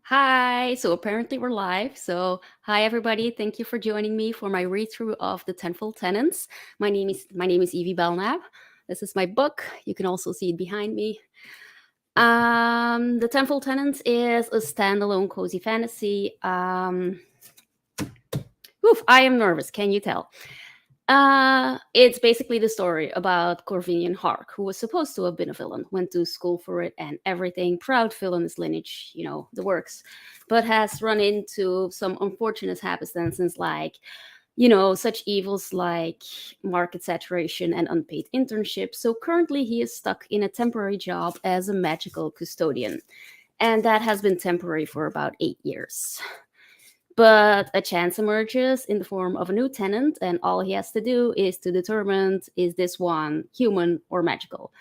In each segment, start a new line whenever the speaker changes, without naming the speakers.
Hi. So apparently we're live. So hi everybody. Thank you for joining me for my read through of the Tenfold Tenants. My name is Evie Belknap. This is my book. You can also see it behind me. The Tenfold Tenants is a standalone cozy fantasy. I am nervous. Can you tell? It's basically the story about Corvinian Hark, who was supposed to have been a villain, went to school for it and everything, proud villainous lineage, the works, but has run into some unfortunate happenstances like, such evils like market saturation and unpaid internships. So currently he is stuck in a temporary job as a magical custodian, and that has been temporary for about 8 years. But a chance emerges in the form of a new tenant, and all he has to do is to determine is this one human or magical.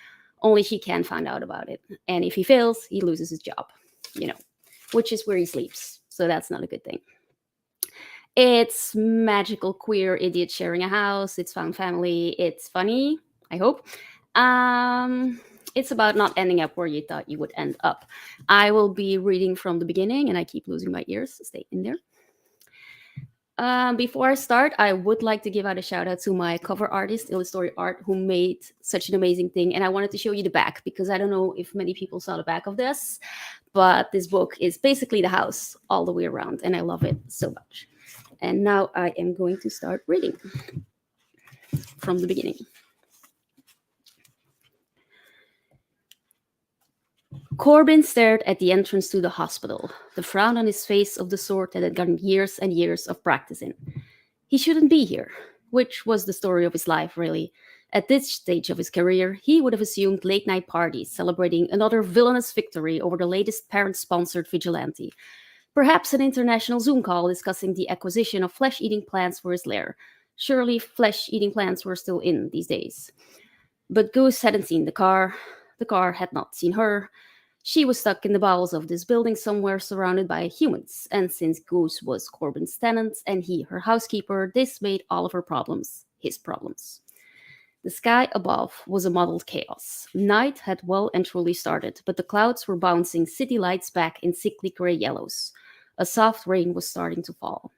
Only he can find out about it. And if he fails, he loses his job, you know, which is where he sleeps. So that's not a good thing. It's magical queer idiots sharing a house, it's found family, it's funny, I hope. It's about not ending up where you thought you would end up. I will be reading from the beginning, and I keep losing my ears. Stay in there. Before I start, I would like to give out a shout out to my cover artist, Illustory Art, who made such an amazing thing. And I wanted to show you the back because I don't know if many people saw the back of this, but this book is basically the house all the way around, and I love it so much. And now I am going to start reading from the beginning. Corbin stared at the entrance to the hospital, the frown on his face of the sort that had gotten years and years of practice in. He shouldn't be here, which was the story of his life, really. At this stage of his career, he would have assumed late night parties celebrating another villainous victory over the latest parent sponsored vigilante. Perhaps an international Zoom call discussing the acquisition of flesh eating plants for his lair. Surely flesh eating plants were still in these days. But Goose hadn't seen the car had not seen her. She was stuck in the bowels of this building somewhere surrounded by humans, and since Goose was Corbin's tenant and he her housekeeper, this made all of her problems his problems. The sky above was a mottled chaos. Night had well and truly started, but the clouds were bouncing city lights back in sickly gray yellows. A soft rain was starting to fall.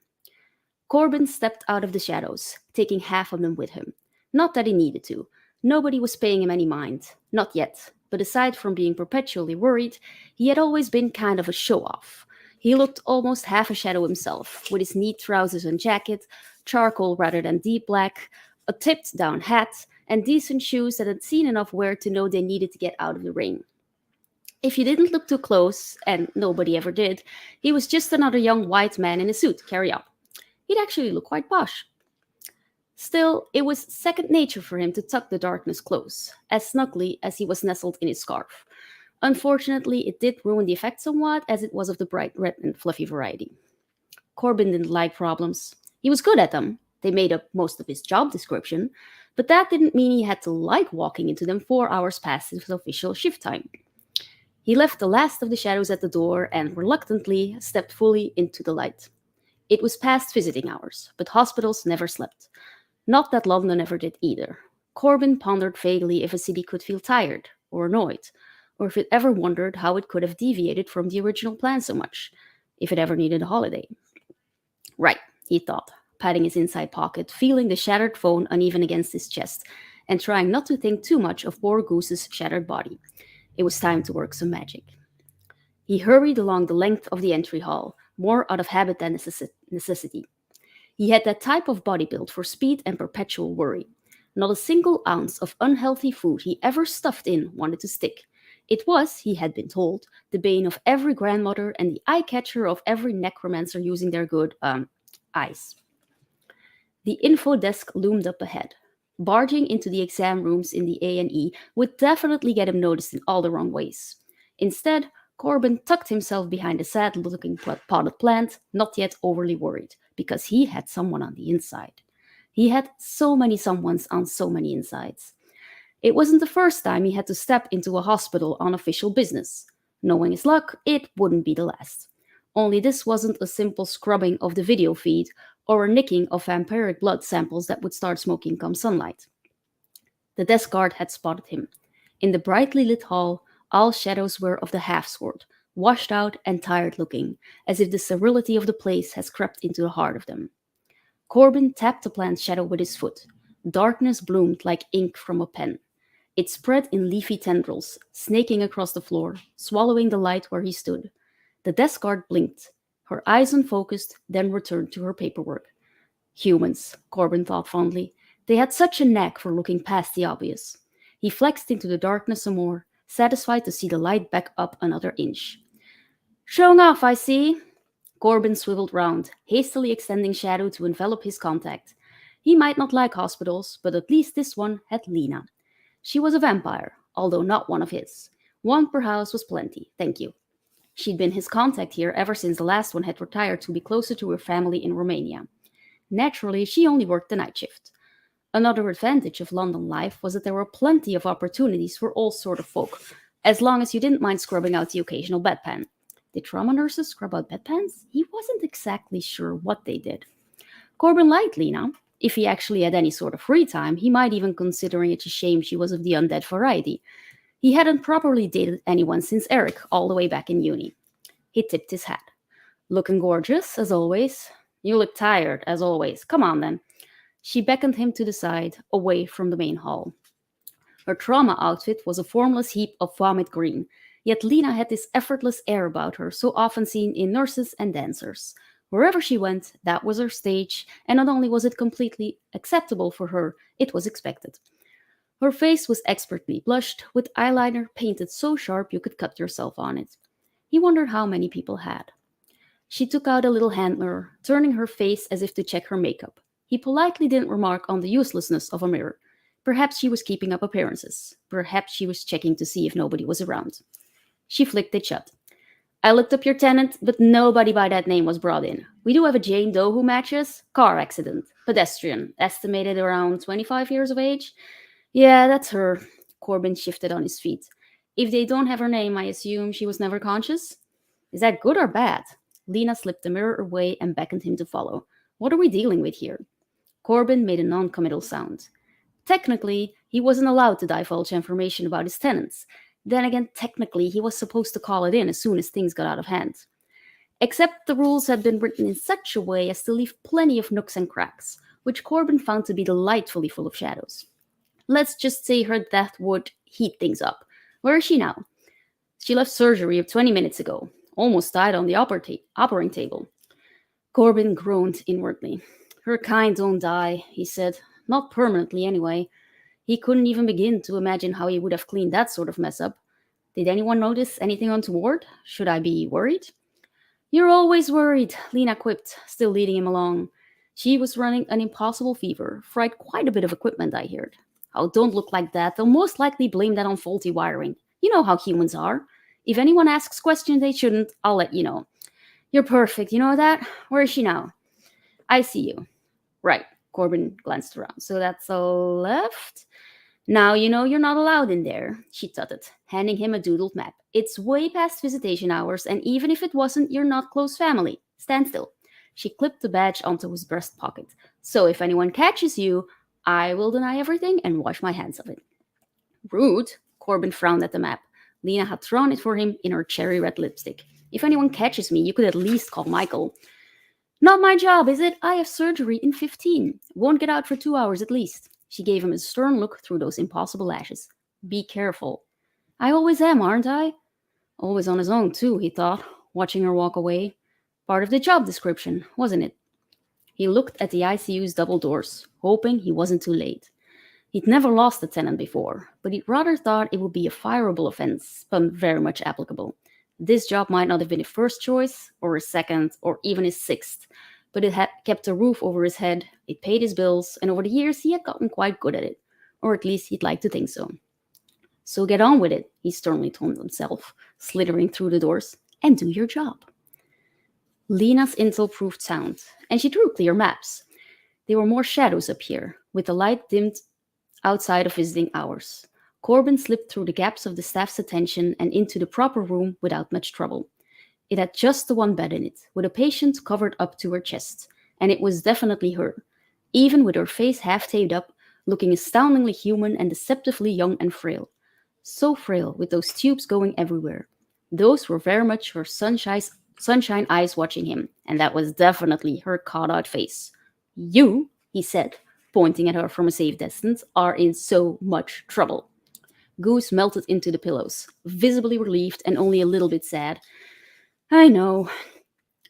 Corbin stepped out of the shadows, taking half of them with him. Not that he needed to. Nobody was paying him any mind. Not yet. But aside from being perpetually worried, he had always been kind of a show-off. He looked almost half a shadow himself, with his neat trousers and jacket, charcoal rather than deep black, a tipped-down hat, and decent shoes that had seen enough wear to know they needed to get out of the rain. If you didn't look too close, and nobody ever did, he was just another young white man in a suit, carry on. He'd actually look quite posh. Still, it was second nature for him to tuck the darkness close, as snugly as he was nestled in his scarf. Unfortunately, it did ruin the effect somewhat, as it was of the bright red and fluffy variety. Corbin didn't like problems. He was good at them. They made up most of his job description, but that didn't mean he had to like walking into them 4 hours past his official shift time. He left the last of the shadows at the door and reluctantly stepped fully into the light. It was past visiting hours, but hospitals never slept. Not that London ever did either. Corbin pondered vaguely if a city could feel tired or annoyed, or if it ever wondered how it could have deviated from the original plan so much, if it ever needed a holiday. Right, he thought, patting his inside pocket, feeling the shattered phone uneven against his chest, and trying not to think too much of poor Goose's shattered body. It was time to work some magic. He hurried along the length of the entry hall, more out of habit than necessity. He had that type of body build for speed and perpetual worry. Not a single ounce of unhealthy food he ever stuffed in wanted to stick. It was, he had been told, the bane of every grandmother and the eye-catcher of every necromancer using their good, eyes. The info desk loomed up ahead. Barging into the exam rooms in the A&E would definitely get him noticed in all the wrong ways. Instead, Corbin tucked himself behind a sad-looking potted plant, not yet overly worried, because he had someone on the inside. He had so many someones on so many insides. It wasn't the first time he had to step into a hospital on official business. Knowing his luck, it wouldn't be the last. Only this wasn't a simple scrubbing of the video feed or a nicking of vampiric blood samples that would start smoking come sunlight. The desk guard had spotted him. In the brightly lit hall, all shadows were of the half-sword, washed out and tired looking, as if the sterility of the place has crept into the heart of them. Corbin tapped the plant's shadow with his foot. Darkness bloomed like ink from a pen. It spread in leafy tendrils, snaking across the floor, swallowing the light where he stood. The desk guard blinked. Her eyes unfocused, then returned to her paperwork. Humans, Corbin thought fondly. They had such a knack for looking past the obvious. He flexed into the darkness some more, satisfied to see the light back up another inch. Showing off, I see. Corbin swiveled round, hastily extending shadow to envelop his contact. He might not like hospitals, but at least this one had Lena. She was a vampire, although not one of his. One per house was plenty, thank you. She'd been his contact here ever since the last one had retired to be closer to her family in Romania. Naturally, she only worked the night shift. Another advantage of London life was that there were plenty of opportunities for all sort of folk, as long as you didn't mind scrubbing out the occasional bedpan. Did trauma nurses scrub out bedpans? He wasn't exactly sure what they did. Corbin liked Lena. If he actually had any sort of free time, he might even consider it a shame she was of the undead variety. He hadn't properly dated anyone since Eric, all the way back in uni. He tipped his hat. Looking gorgeous, as always. You look tired, as always. Come on, then. She beckoned him to the side, away from the main hall. Her trauma outfit was a formless heap of vomit green, yet Lena had this effortless air about her so often seen in nurses and dancers. Wherever she went, that was her stage, and not only was it completely acceptable for her, it was expected. Her face was expertly blushed, with eyeliner painted so sharp you could cut yourself on it. He wondered how many people had. She took out a little hand mirror, turning her face as if to check her makeup. He politely didn't remark on the uselessness of a mirror. Perhaps she was keeping up appearances. Perhaps she was checking to see if nobody was around. She flicked it shut. I looked up your tenant, but nobody by that name was brought in. We do have a Jane Doe who matches. Car accident. Pedestrian. Estimated around 25 years of age. Yeah, that's her. Corbin shifted on his feet. If they don't have her name, I assume she was never conscious? Is that good or bad? Lena slipped the mirror away and beckoned him to follow. What are we dealing with here? Corbin made a non-committal sound. Technically, he wasn't allowed to divulge information about his tenants. Then again, technically, he was supposed to call it in as soon as things got out of hand. Except the rules had been written in such a way as to leave plenty of nooks and cracks, which Corbin found to be delightfully full of shadows. Let's just say her death would heat things up. Where is she now? She left surgery 20 minutes ago. Almost died on the operating table. Corbin groaned inwardly. Her kind don't die, he said. Not permanently, anyway. He couldn't even begin to imagine how he would have cleaned that sort of mess up. Did anyone notice anything untoward? Should I be worried? You're always worried, Lena quipped, still leading him along. She was running an impossible fever, fried quite a bit of equipment, I heard. Oh, don't look like that. They'll most likely blame that on faulty wiring. You know how humans are. If anyone asks questions they shouldn't, I'll let you know. You're perfect, you know that? Where is she now? I see you. Right, Corbin glanced around. So that's a left? Now you know you're not allowed in there, she tutted, handing him a doodled map. It's way past visitation hours, and even if it wasn't, you're not close family. Stand still. She clipped the badge onto his breast pocket. So if anyone catches you, I will deny everything and wash my hands of it. Rude, Corbin frowned at the map. Lena had thrown it for him in her cherry red lipstick. If anyone catches me, you could at least call Michael. Not my job, is it? I have surgery in 15. Won't get out for 2 hours at least. She gave him a stern look through those impossible lashes. Be careful. I always am, aren't I? Always on his own, too, he thought, watching her walk away. Part of the job description, wasn't it? He looked at the ICU's double doors, hoping he wasn't too late. He'd never lost a tenant before, but he'd rather thought it would be a fireable offense, but very much applicable. This job might not have been his first choice, or his second, or even his sixth, but it had kept a roof over his head, it paid his bills, and over the years he had gotten quite good at it, or at least he'd like to think so. So get on with it, he sternly told himself, slithering through the doors, and do your job. Lena's intel proved sound, and she drew clear maps. There were more shadows up here, with the light dimmed outside of visiting hours. Corbin slipped through the gaps of the staff's attention and into the proper room without much trouble. It had just the one bed in it, with a patient covered up to her chest, and it was definitely her, even with her face half taped up, looking astoundingly human and deceptively young and frail. So frail, with those tubes going everywhere. Those were very much her sunshine eyes watching him, and that was definitely her caught out face. You, he said, pointing at her from a safe distance, are in so much trouble. Goose melted into the pillows, visibly relieved and only a little bit sad. I know.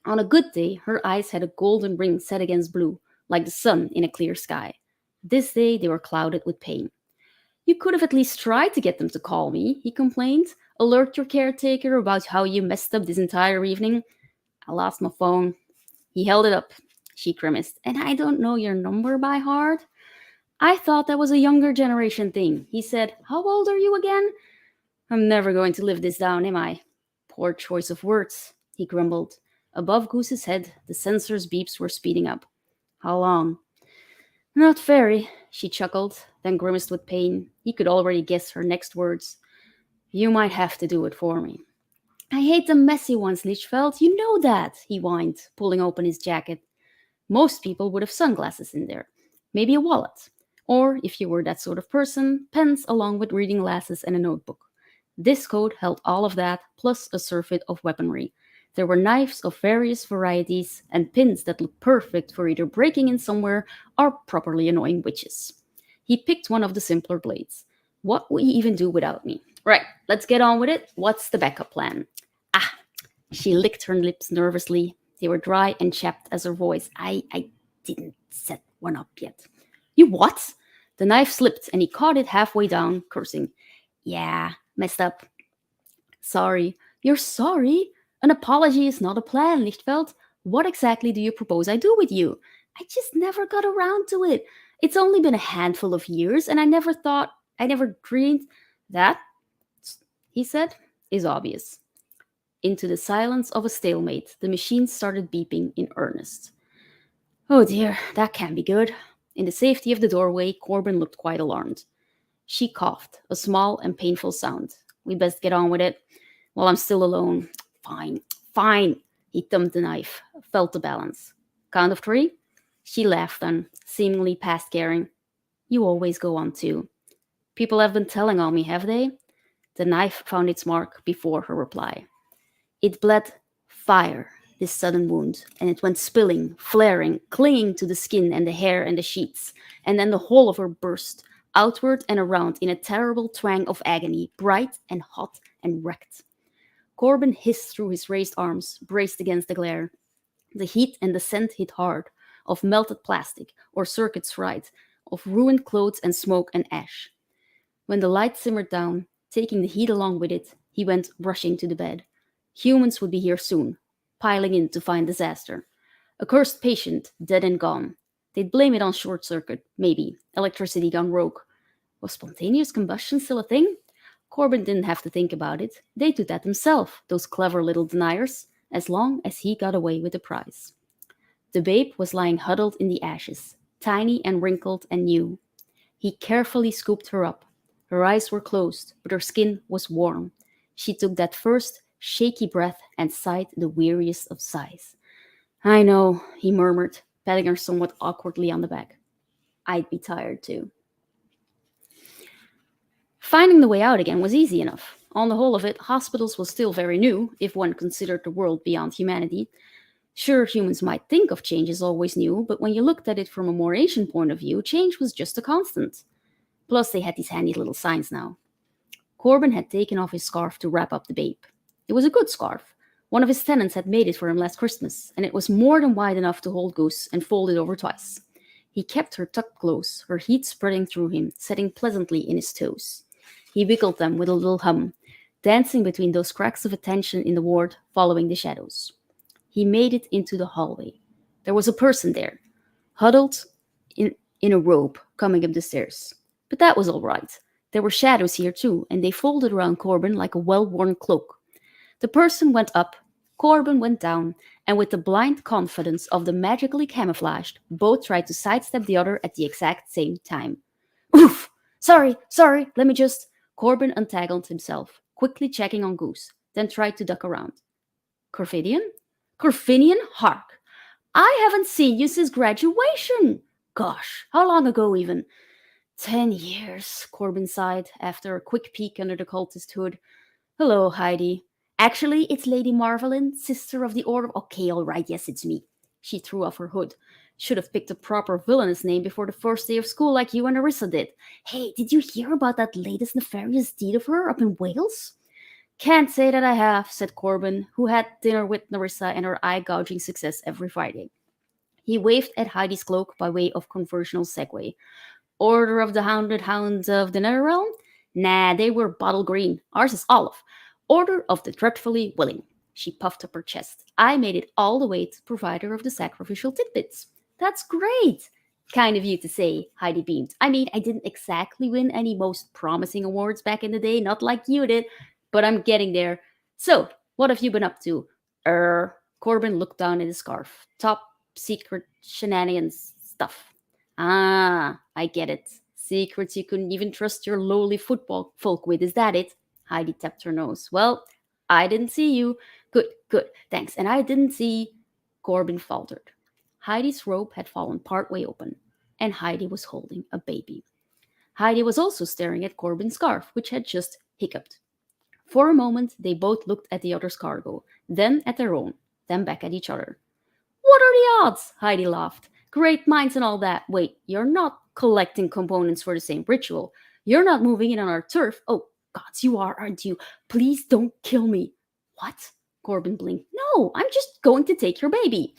On a good day, her eyes had a golden ring set against blue, like the sun in a clear sky. This day they were clouded with pain. You could have at least tried to get them to call me, he complained. Alert your caretaker about how you messed up this entire evening. I lost my phone. He held it up. She grimaced. And I don't know your number by heart. I thought that was a younger generation thing. He said, How old are you again? I'm never going to live this down, am I? Poor choice of words, he grumbled. Above Goose's head, the sensor's beeps were speeding up. How long? Not very, she chuckled, then grimaced with pain. He could already guess her next words. You might have to do it for me. I hate the messy ones, Lichfeld. You know that, he whined, pulling open his jacket. Most people would have sunglasses in there. Maybe a wallet. Or, if you were that sort of person, pens along with reading glasses and a notebook. This coat held all of that, plus a surfeit of weaponry. There were knives of various varieties and pins that looked perfect for either breaking in somewhere or properly annoying witches. He picked one of the simpler blades. What would he even do without me? Right, let's get on with it. What's the backup plan? Ah, she licked her lips nervously. They were dry and chapped as her voice. I didn't set one up yet. You what? The knife slipped and he caught it halfway down, cursing. Yeah, messed up. Sorry. You're sorry? An apology is not a plan, Lichtveld. What exactly do you propose I do with you? I just never got around to it. It's only been a handful of years, and I never dreamed that, he said, is obvious. Into the silence of a stalemate, the machine started beeping in earnest. Oh dear, that can't be good. In the safety of the doorway, Corbin looked quite alarmed. She coughed, a small and painful sound. We best get on with it. While I'm still alone. Fine, fine. He thumbed the knife, felt the balance. Count of three? She laughed then, seemingly past caring. You always go on too. People have been telling on me, have they? The knife found its mark before her reply. It bled fire, this sudden wound, and it went spilling, flaring, clinging to the skin and the hair and the sheets, and then the whole of her burst, outward and around in a terrible twang of agony, bright and hot and wrecked. Corbin hissed through his raised arms, braced against the glare. The heat and the scent hit hard, of melted plastic, or circuits fried, of ruined clothes and smoke and ash. When the light simmered down, taking the heat along with it, he went rushing to the bed. Humans would be here soon, piling in to find disaster. A cursed patient, dead and gone. They'd blame it on short circuit, maybe. Electricity gone rogue. Was spontaneous combustion still a thing? Corbin didn't have to think about it. They'd do that themselves, those clever little deniers, as long as he got away with the prize. The babe was lying huddled in the ashes, tiny and wrinkled and new. He carefully scooped her up. Her eyes were closed, but her skin was warm. She took that first, shaky breath and sighed the weariest of sighs. I know, he murmured, patting her somewhat awkwardly on the back. I'd be tired too. Finding the way out again was easy enough. On the whole of it, hospitals was still very new, if one considered the world beyond humanity. Sure, humans might think of change as always new, but when you looked at it from a more ancient point of view, change was just a constant. Plus, they had these handy little signs now. Corbin had taken off his scarf to wrap up the babe. It was a good scarf. One of his tenants had made it for him last Christmas, and it was more than wide enough to hold Goose and fold it over twice. He kept her tucked close, her heat spreading through him, setting pleasantly in his toes. He wiggled them with a little hum, dancing between those cracks of attention in the ward, following the shadows. He made it into the hallway. There was a person there, huddled in a robe, coming up the stairs. But that was all right. There were shadows here too, and they folded around Corbin like a well-worn cloak. The person went up, Corbin went down, and with the blind confidence of the magically camouflaged, both tried to sidestep the other at the exact same time. Oof! Sorry, let me just... Corbin untangled himself, quickly checking on Goose, then tried to duck around. Corvidian? Corvinian? Hark! I haven't seen you since graduation! Gosh, how long ago even? 10 years, Corbin sighed after a quick peek under the cultist hood. Hello, Heidi. Actually, it's Lady Marvelyn, sister of the Order. Okay, all right, yes, it's me. She threw off her hood. Should have picked a proper villainous name before the first day of school like you and Arissa did. Hey, did you hear about that latest nefarious deed of her up in Wales? Can't say that I have, said Corbin, who had dinner with Narissa and her eye-gouging success every Friday. He waved at Heidi's cloak by way of conversational segue. Order of the Hounded Hounds of the Netherrealm? Nah, they were bottle green. Ours is olive. Order of the Dreadfully Willing. She puffed up her chest. I made it all the way to provider of the sacrificial tidbits. That's great! Kind of you to say, Heidi beamed. I mean, I didn't exactly win any most promising awards back in the day, not like you did, but I'm getting there. So, what have you been up to? Corbin looked down at his scarf. Top secret shenanigans stuff. Ah, I get it. Secrets you couldn't even trust your lowly football folk with, is that it? Heidi tapped her nose. Well, I didn't see you. Good, good, thanks. And I didn't see. Corbin faltered. Heidi's robe had fallen partway open, and Heidi was holding a baby. Heidi was also staring at Corbin's scarf, which had just hiccuped. For a moment, they both looked at the other's cargo, then at their own, then back at each other. What are the odds? Heidi laughed. Great minds and all that. Wait, you're not collecting components for the same ritual. You're not moving in on our turf. Oh, gods, you are, aren't you? Please don't kill me. What? Corbin blinked. No, I'm just going to take your baby.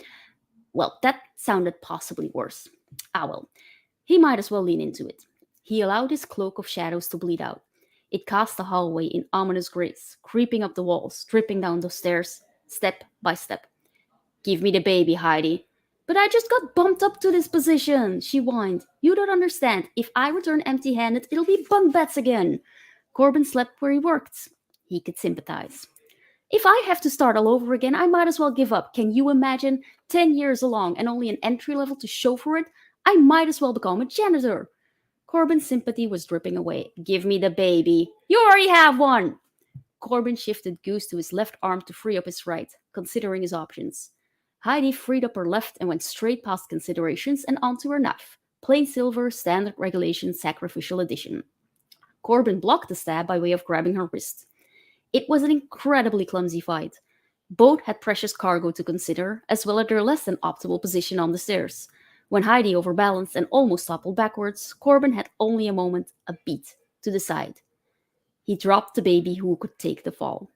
Well, that sounded possibly worse. Ah, well, he might as well lean into it. He allowed his cloak of shadows to bleed out. It cast the hallway in ominous grace, creeping up the walls, dripping down the stairs, step by step. Give me the baby, Heidi. But I just got bumped up to this position, she whined. You don't understand. If I return empty handed, it'll be bunk beds again. Corbin slept where he worked. He could sympathize. If I have to start all over again, I might as well give up. Can you imagine? 10 years along and only an entry level to show for it? I might as well become a janitor. Corbin's sympathy was dripping away. Give me the baby. You already have one. Corbin shifted Goose to his left arm to free up his right, considering his options. Heidi freed up her left and went straight past considerations and onto her knife. Plain silver, standard regulation, sacrificial edition. Corbin blocked the stab by way of grabbing her wrist. It was an incredibly clumsy fight. Both had precious cargo to consider, as well as their less than optimal position on the stairs. When Heidi overbalanced and almost toppled backwards, Corbin had only a moment, a beat, to decide. He dropped the baby who could take the fall.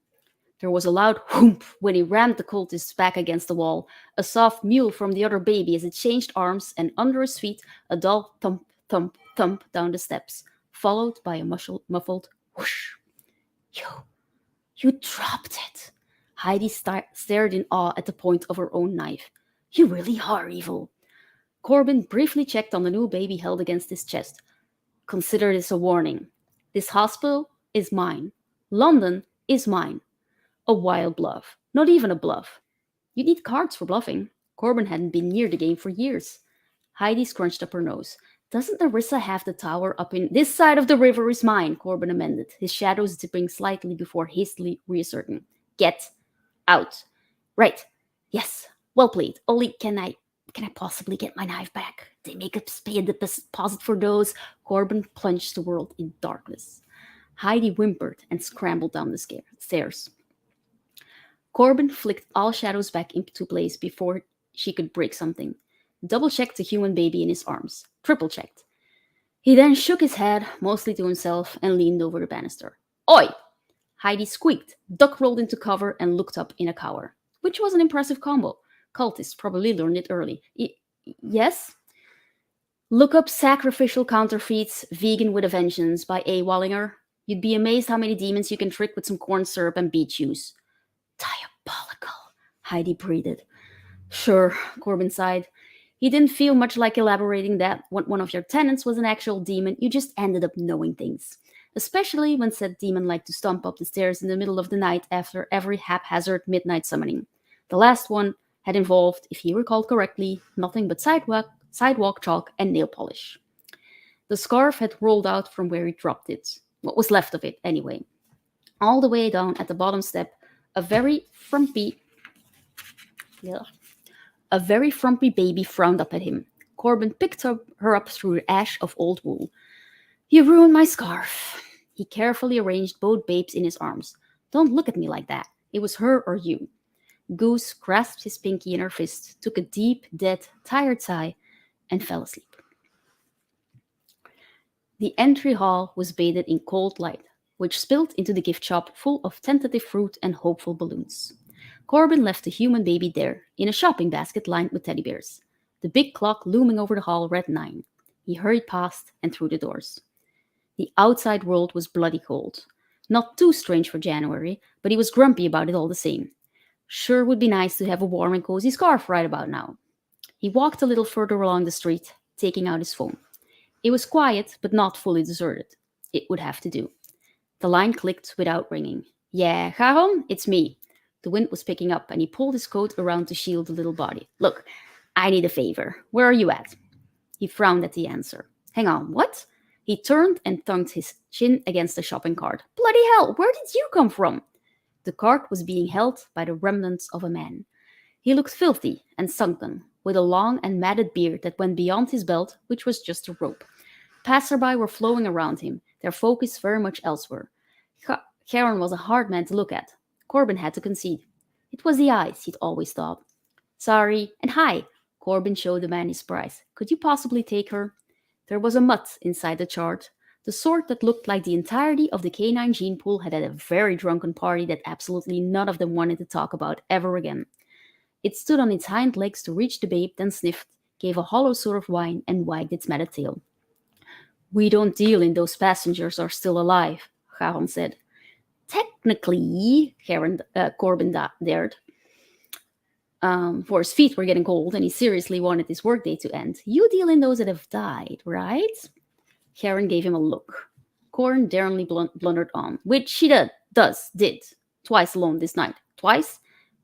There was a loud whoomp when he rammed the cultist's back against the wall, a soft mew from the other baby as it changed arms, and under his feet, a dull thump, thump, thump down the steps, followed by a muffled whoosh. You dropped it. Heidi stared in awe at the point of her own knife. You really are evil. Corbin briefly checked on the new baby held against his chest. Consider this a warning. This hospital is mine. London is mine. A wild bluff. Not even a bluff. You need cards for bluffing. Corbin hadn't been near the game for years. Heidi scrunched up her nose. Doesn't Narissa have the tower up in... This side of the river is mine, Corbin amended, his shadows dipping slightly before hastily reasserting. Get out. Right. Yes. Well played. Only can I possibly get my knife back? They make us pay a deposit for those. Corbin plunged the world in darkness. Heidi whimpered and scrambled down the stairs. Corbin flicked all shadows back into place before she could break something. Double-checked the human baby in his arms. Triple-checked. He then shook his head, mostly to himself, and leaned over the banister. Oi! Heidi squeaked, duck rolled into cover, and looked up in a cower. Which was an impressive combo. Cultists probably learned it early. Yes? Look up Sacrificial Counterfeits, Vegan with a Vengeance by A. Wallinger. You'd be amazed how many demons you can trick with some corn syrup and beet juice. Diabolical, Heidi breathed. Sure, Corbin sighed. He didn't feel much like elaborating that when one of your tenants was an actual demon, you just ended up knowing things. Especially when said demon liked to stomp up the stairs in the middle of the night after every haphazard midnight summoning. The last one had involved, if he recalled correctly, nothing but sidewalk chalk and nail polish. The scarf had rolled out from where he dropped it. What was left of it, anyway. All the way down at the bottom step, a very frumpy baby frowned up at him. Corbin picked her up through the ash of old wool. You ruined my scarf. He carefully arranged both babes in his arms. Don't look at me like that. It was her or you. Goose grasped his pinky in her fist, took a deep, dead, tired sigh, and fell asleep. The entry hall was bathed in cold light, which spilled into the gift shop full of tentative fruit and hopeful balloons. Corbin left the human baby there, in a shopping basket lined with teddy bears. The big clock looming over the hall read 9. He hurried past and through the doors. The outside world was bloody cold. Not too strange for January, but he was grumpy about it all the same. Sure would be nice to have a warm and cozy scarf right about now. He walked a little further along the street, taking out his phone. It was quiet, but not fully deserted. It would have to do. The line clicked without ringing. Yeah, Garon, it's me. The wind was picking up, and he pulled his coat around to shield the little body. Look, I need a favor. Where are you at? He frowned at the answer. Hang on, what? He turned and thunked his chin against the shopping cart. Bloody hell, where did you come from? The cart was being held by the remnants of a man. He looked filthy and sunken, with a long and matted beard that went beyond his belt, which was just a rope. Passerby were flowing around him, their focus very much elsewhere. Karen was a hard man to look at. Corbin had to concede. It was the eyes, he'd always thought. Sorry, and hi. Corbin showed the man his prize. Could you possibly take her? There was a mutt inside the chart, the sort that looked like the entirety of the canine gene pool had had a very drunken party that absolutely none of them wanted to talk about ever again. It stood on its hind legs to reach the babe, then sniffed, gave a hollow sort of whine, and wagged its matted tail. We don't deal in those passengers are still alive, Garon said. Technically, Corbin dared. For his feet were getting cold, and he seriously wanted his workday to end. You deal in those that have died, right? Karen gave him a look. Corbin daringly blundered on, which she did. Twice alone this night. Twice?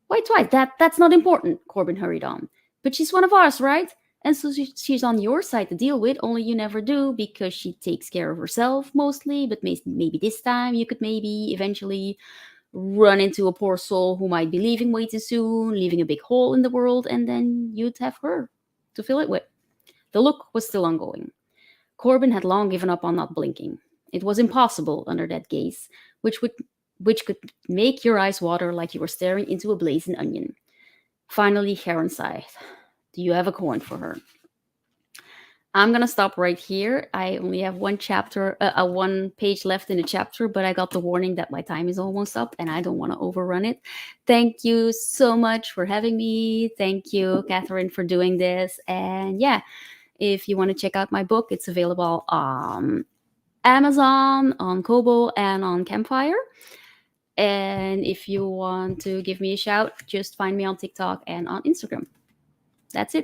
Why twice? That's not important, Corbin hurried on. But she's one of ours, right? And so she's on your side to deal with, only you never do, because she takes care of herself mostly, but maybe this time you could maybe eventually run into a poor soul who might be leaving way too soon, leaving a big hole in the world, and then you'd have her to fill it with. The look was still ongoing. Corbin had long given up on not blinking. It was impossible under that gaze, which could make your eyes water like you were staring into a blazing onion. Finally, Karen sighed. Do you have a coin for her? I'm gonna stop right here. I only have one page left in the chapter, but I got the warning that my time is almost up and I don't want to overrun it. Thank you so much for having me. Thank you, Katherine, for doing this. And yeah, if you want to check out my book, it's available on Amazon, on Kobo, and on Campfire. And if you want to give me a shout, just find me on TikTok and on Instagram. That's it.